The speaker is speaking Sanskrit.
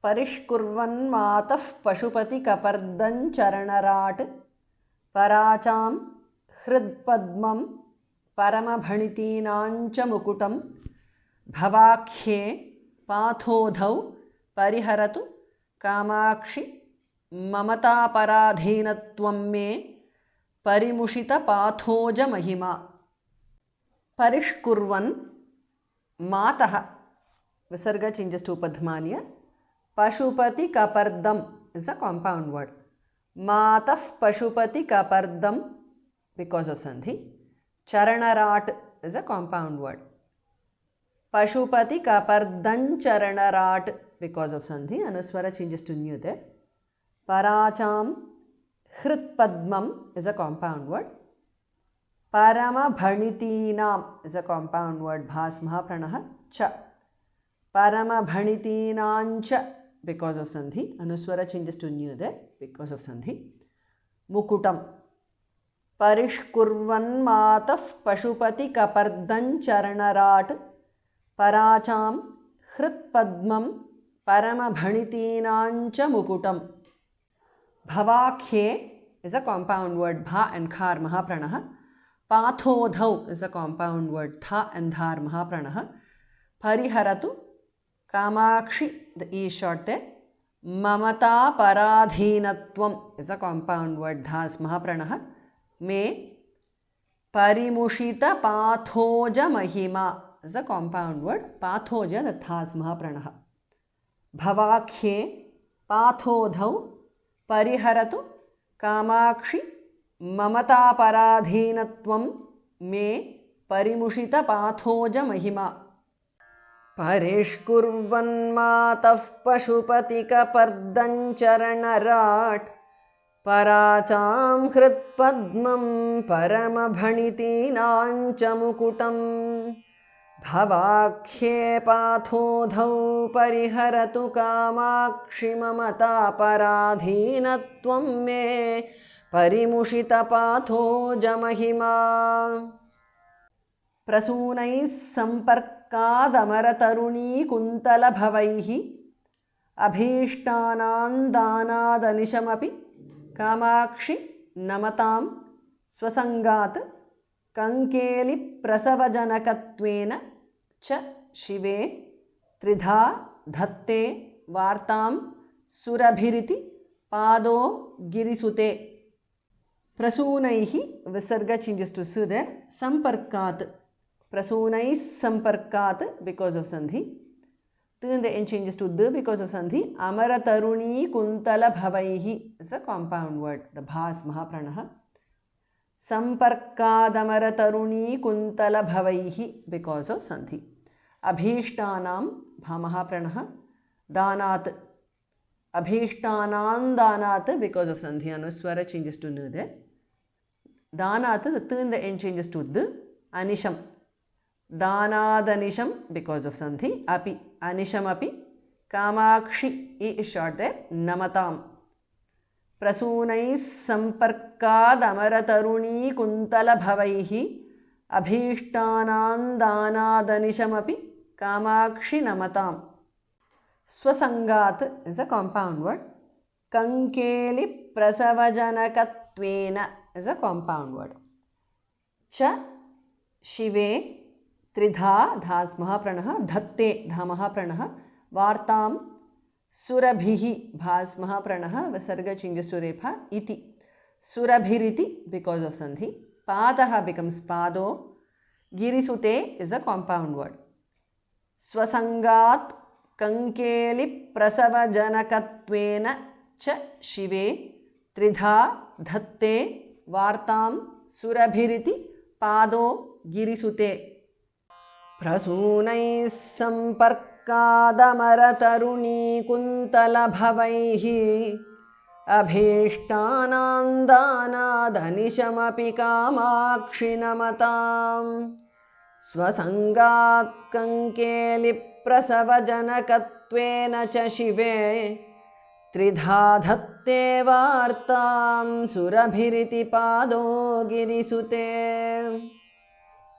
परिष्कुर्वन्मातः पशुपतिकपर्दञ्चरणराट् पराचां हृत्पद्मं परमभणितीनाञ्च मुकुटं भवाख्ये पाथोधौ परिहरतु कामाक्षि ममतापराधीनत्वं मे परिमुषितपाथोजमहिमा। परिष्कुर्वन् मातः visarga changes to padmanya. Pashupati kapardam is a compound word. Mataf Pashupati kapardam because of sandhi. Charanarat is a compound word. Pashupati kapardan charanarat because of sandhi. Anuswara changes to new there. Paracham hritpadmam is a compound word. Parama bhanitinam is a compound word. Bhas mahapranah cha. Parama bhanitinancha because of sandhi. Anuswara changes to new there because of sandhi. Mukutam. Parishkurvan mataf pashupati kapardan charanarat paracham hritpadmam parama bhanitinancha mukutam. Bhavakhye is a compound word. Bha and khar mahapranah. Pathodhau is a compound word. Tha and dhar mahapranah. Pariharatu Kamakshi, the E is short there. Mamata paradhinatvam is a compound word. Dhas mahapranah. Me parimushita pathoja mahima is a compound word. Pathoja, the dhas mahapranah. Bhavakhye pathodhau परिहरतु Kamakshi ममता पराधीनत्वं मे परिमुषित पाथोज महिमा। परिष्कुर्वन्मातः पशुपतिकपर्दञ्चरणराट् पराचां हृत्पद्मं परमभणितीनाञ्च मुकुटं भवाख्ये पाथोधौ परिहरतु कामाक्षि ममतापराधीनत्वं मे परिमुषितपाथोजमहिमा। प्रसूनैः सम्पर्कादमरतरुणीकुन्तलभवैः अभीष्टानान्दानादनिशमपि कामाक्षि नमतां स्वसङ्गात् कंकेलिप्रसवजनकत्वेन च शिवे त्रिधा धत्ते वार्तां सुरभिरिति पादो गिरिसुते। प्रसूनैः visarga changes to su there. Samparkat. Prasunais samparkat because of sandhi. Then the end changes to the because of sandhi. Amarataruni kuntala bhavaihi is a compound word. The bhas mahapranah. Samparkadamartaruni kuntala bhavaihi because of sandhi. Abhishtanam bhamahapranah. Danat. Abhishtanandanat because of sandhi. Anuswara changes to nu there. Danat, the tu in the end changes to the. Anisham. Danadanisham because of sandhi. Api. Anisham api. Kamakshi. E is short there. Namatam. प्रसूनैः सम्पर्कादमरतरुणीकुन्तलभवैः अभीष्टानान्दानादनिशमपि Kamakshi नमताम्. स्वसङ्गात् is a compound word. कंकेलिप्रसवजनकत्वेन is a compound word. च शिवे त्रिधा धास् महाप्रणः धत्ते धा महाप्रणः वार्तां Surabhihi bhas mahapranah visarga changes to repha iti. Surabhiriti because of sandhi. Padaha becomes pado. Girisute is a compound word. Swasangat kankeli prasava janakatvena cha shive tridha dhatte vartam surabhiriti pado girisute. Prasunai सम्पर्कादमरतरुणीकुन्तलभवैः अभीष्टानान्दानादनिशमपि Kamakshi नमतां स्वसङ्गात् कंकेलिप्रसवजनकत्वेन च शिवे त्रिधा धत्ते वार्तां सुरभिरिति पादो गिरिसुते।